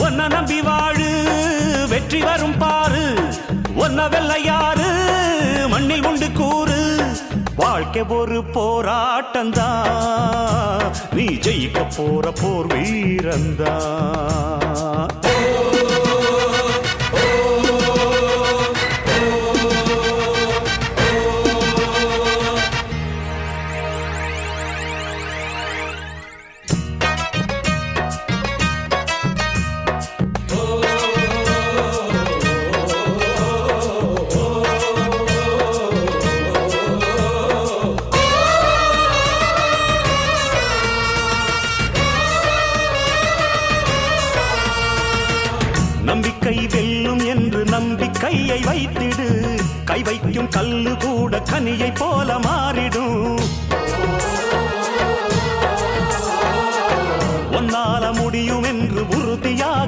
ஒன்ன நம்பி வாழு வெற்றி வரும் பாரு ஒன்ன வெள்ளையாறு மண்ணில் உண்டு கூறு வாழ்க்கை ஒரு போராட்டந்தா நீ ஜெயிக்க போற போர் வீரந்தா நம்பிக்கை வெல்லும் என்று நம்பிக்கையை வைத்திடு கை வைக்கும் கல்லு கூட கனியை போல மாறிடும் ஒன்னால முடியும் என்று உறுதியாக